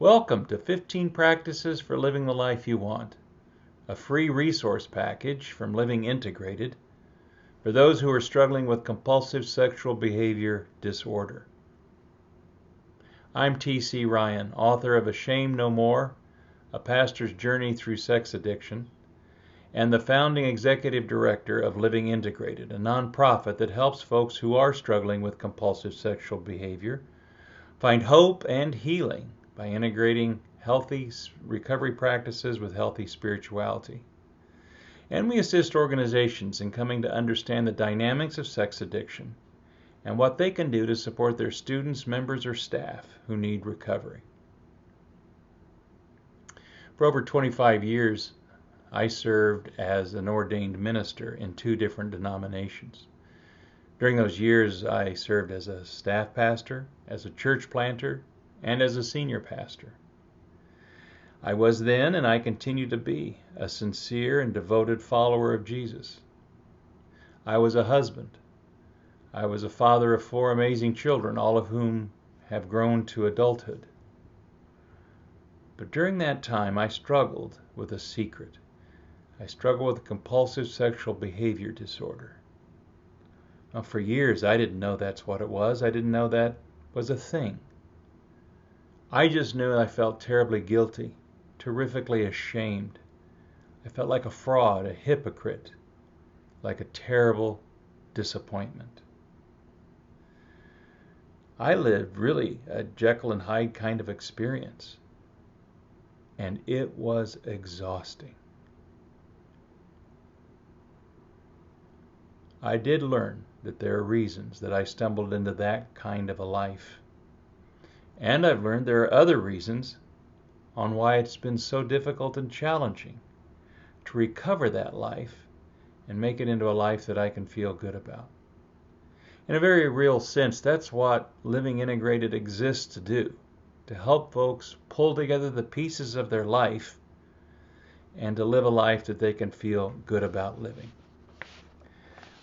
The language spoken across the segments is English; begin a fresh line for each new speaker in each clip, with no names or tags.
Welcome to 15 Practices for Living the Life You Want, a free resource package from Living Integrated for those who are struggling with compulsive sexual behavior disorder. I'm T.C. Ryan, author of Ashamed No More, A Pastor's Journey Through Sex Addiction, and the founding executive director of Living Integrated, a nonprofit that helps folks who are struggling with compulsive sexual behavior find hope and healing by integrating healthy recovery practices with healthy spirituality. And we assist organizations in coming to understand the dynamics of sex addiction and what they can do to support their students, members, or staff who need recovery. For over 25 years, I served as an ordained minister in 2 different denominations. During those years, I served as a staff pastor, as a church planter, and as a senior pastor. I was then, and I continue to be, a sincere and devoted follower of Jesus. I was a husband. I was a father of 4 amazing children, all of whom have grown to adulthood. But during that time, I struggled with a secret. I struggled with compulsive sexual behavior disorder. Now, for years, I didn't know that's what it was. I didn't know that was a thing. I just knew I felt terribly guilty, terrifically ashamed. I felt like a fraud, a hypocrite, like a terrible disappointment. I lived really a Jekyll and Hyde kind of experience, and it was exhausting. I did learn that there are reasons that I stumbled into that kind of a life. And I've learned there are other reasons on why it's been so difficult and challenging to recover that life and make it into a life that I can feel good about. In a very real sense, that's what Living Integrated exists to do, to help folks pull together the pieces of their life and to live a life that they can feel good about living.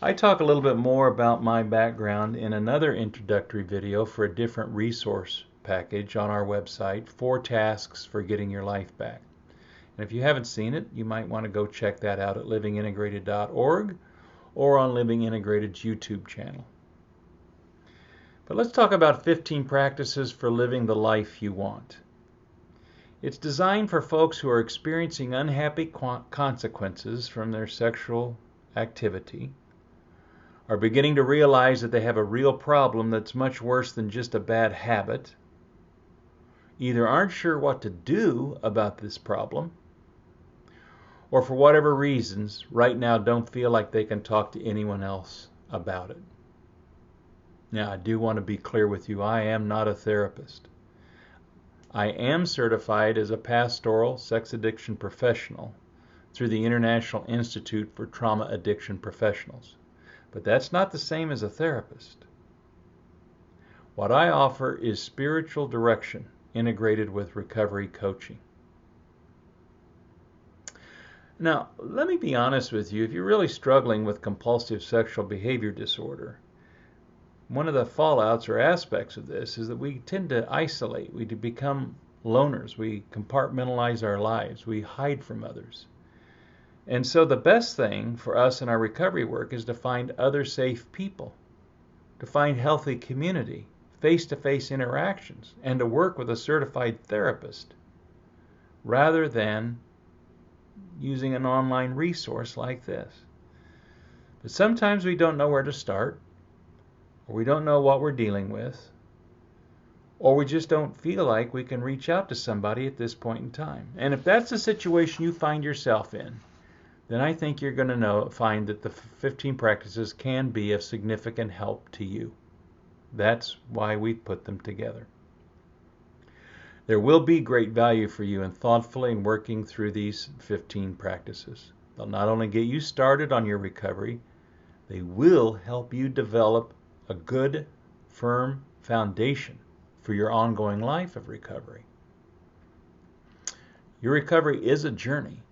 I talk a little bit more about my background in another introductory video for a different resource package on our website, 4 tasks for getting your life back. And if you haven't seen it, you might want to go check that out at livingintegrated.org or on Living Integrated's YouTube channel. But let's talk about 15 practices for living the life you want. It's designed for folks who are experiencing unhappy consequences from their sexual activity, are beginning to realize that they have a real problem that's much worse than just a bad habit, either aren't sure what to do about this problem, or for whatever reasons, right now don't feel like they can talk to anyone else about it. Now, I do want to be clear with you, I am not a therapist. I am certified as a pastoral sex addiction professional through the International Institute for Trauma Addiction Professionals. But that's not the same as a therapist. What I offer is spiritual direction integrated with recovery coaching. Now, let me be honest with you. If you're really struggling with compulsive sexual behavior disorder, one of the fallouts or aspects of this is that we tend to isolate. We become loners. We compartmentalize our lives. We hide from others. And so the best thing for us in our recovery work is to find other safe people, to find healthy community, face-to-face interactions, and to work with a certified therapist rather than using an online resource like this. But sometimes we don't know where to start, or we don't know what we're dealing with, or we just don't feel like we can reach out to somebody at this point in time. And if that's the situation you find yourself in, then I think you're going to find that the 15 practices can be of significant help to you. That's why we put them together. There will be great value for you in thoughtfully working through these 15 practices. They'll not only get you started on your recovery, they will help you develop a good, firm foundation for your ongoing life of recovery. Your recovery is a journey.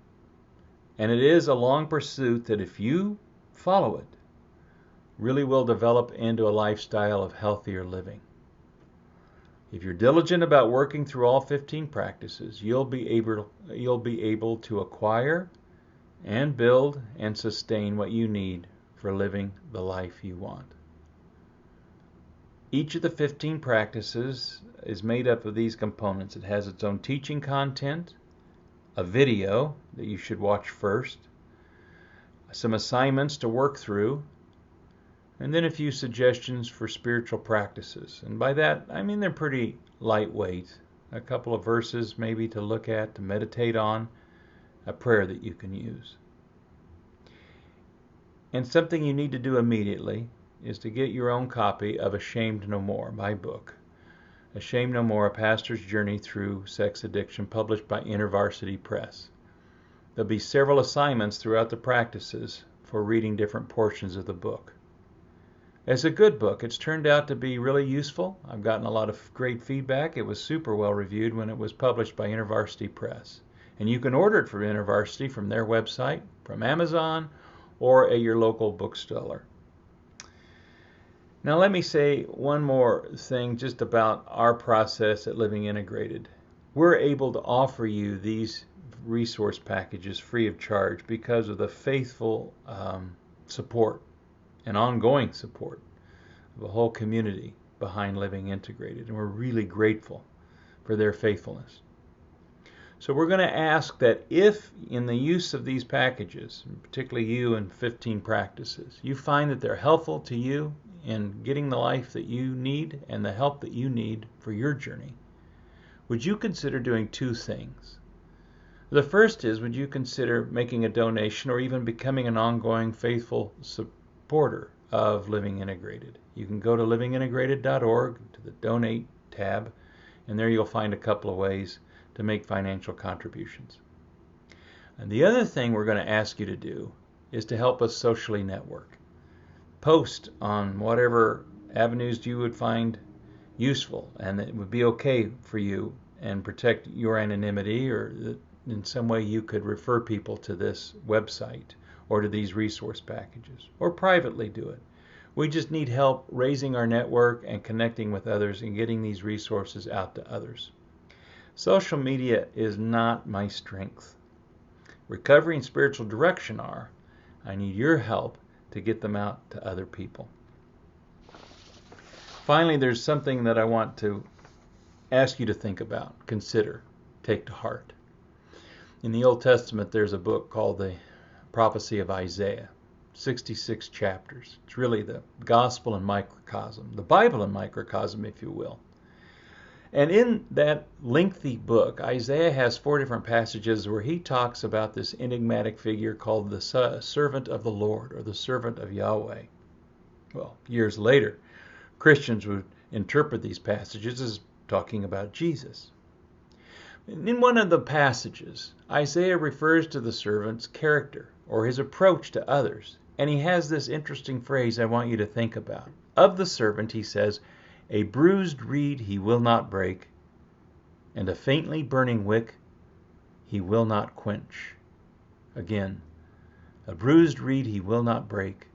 And it is a long pursuit that if you follow it, really will develop into a lifestyle of healthier living. If you're diligent about working through all 15 practices, you'll be able to acquire and build and sustain what you need for living the life you want. Each of the 15 practices is made up of these components. It has its own teaching content, a video that you should watch first, some assignments to work through, and then a few suggestions for spiritual practices. And by that, I mean they're pretty lightweight. A couple of verses maybe to look at, to meditate on, a prayer that you can use. And something you need to do immediately is to get your own copy of Ashamed No More, my book. Ashamed No More, A Pastor's Journey Through Sex Addiction, published by InterVarsity Press. There'll be several assignments throughout the practices for reading different portions of the book. It's a good book. It's turned out to be really useful. I've gotten a lot of great feedback. It was super well reviewed when it was published by InterVarsity Press. And you can order it from InterVarsity from their website, from Amazon, or at your local bookseller. Now let me say one more thing just about our process at Living Integrated. We're able to offer you these resource packages free of charge because of the faithful support and ongoing support of the whole community behind Living Integrated, and we're really grateful for their faithfulness. So we're going to ask that if in the use of these packages, particularly you in 15 practices, you find that they're helpful to you in getting the life that you need and the help that you need for your journey, would you consider doing two things? The first is, would you consider making a donation or even becoming an ongoing faithful supporter of Living Integrated? You can go to livingintegrated.org to the Donate tab, and there you'll find a couple of ways to make financial contributions. And the other thing we're going to ask you to do is to help us socially network. Post on whatever avenues you would find useful and that would be okay for you and protect your anonymity, or that in some way you could refer people to this website or to these resource packages, or privately do it. We just need help raising our network and connecting with others and getting these resources out to others. Social media is not my strength. Recovery and spiritual direction are. I need your help to get them out to other people. Finally, there's something that I want to ask you to think about, consider, take to heart. In the Old Testament, there's a book called the Prophecy of Isaiah, 66 chapters. It's really the gospel in microcosm, the Bible in microcosm, if you will. And in that lengthy book, Isaiah has 4 different passages where he talks about this enigmatic figure called the servant of the Lord, or the servant of Yahweh. Well, years later, Christians would interpret these passages as talking about Jesus. In one of the passages, Isaiah refers to the servant's character or his approach to others, and he has this interesting phrase I want you to think about. Of the servant, he says, "A bruised reed he will not break, and a faintly burning wick he will not quench." Again, a bruised reed he will not break,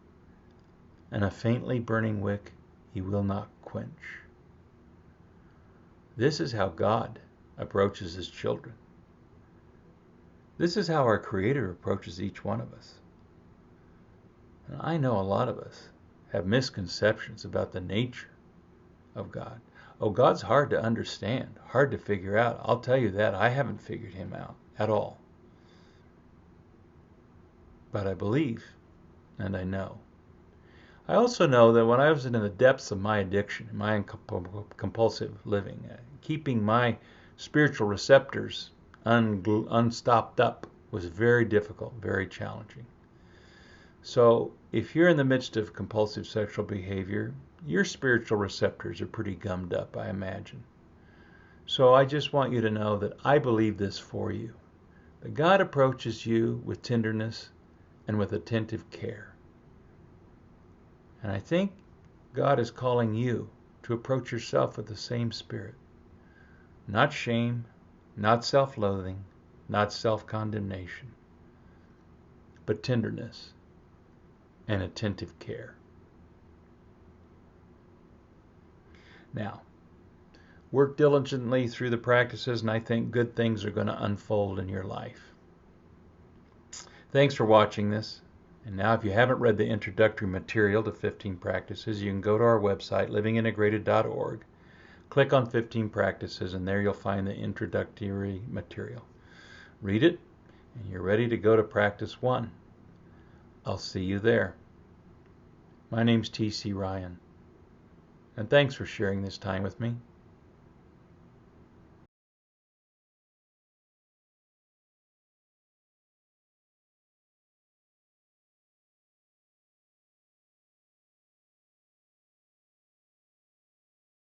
and a faintly burning wick he will not quench. This is how God approaches his children. This is how our Creator approaches each one of us. And I know a lot of us have misconceptions about the nature of God. Oh, God's hard to understand, hard to figure out. I'll tell you that. I haven't figured him out at all. But I believe and I know. I also know that when I was in the depths of my addiction, my compulsive living, keeping my spiritual receptors unstopped up was very difficult, very challenging. So if you're in the midst of compulsive sexual behavior, your spiritual receptors are pretty gummed up, I imagine. So I just want you to know that I believe this for you. That God approaches you with tenderness and with attentive care. And I think God is calling you to approach yourself with the same spirit. Not shame, not self-loathing, not self-condemnation, but tenderness and attentive care. Now, Work diligently through the practices, and I think good things are going to unfold in your life. Thanks for watching this. And now, if you haven't read the introductory material to 15 practices, you can go to our website, LivingIntegrated.org, click on 15 practices, and there you'll find the introductory material. Read it, and you're ready to go to practice 1. I'll see you there. My name's T.C. Ryan, and thanks for sharing this time with me.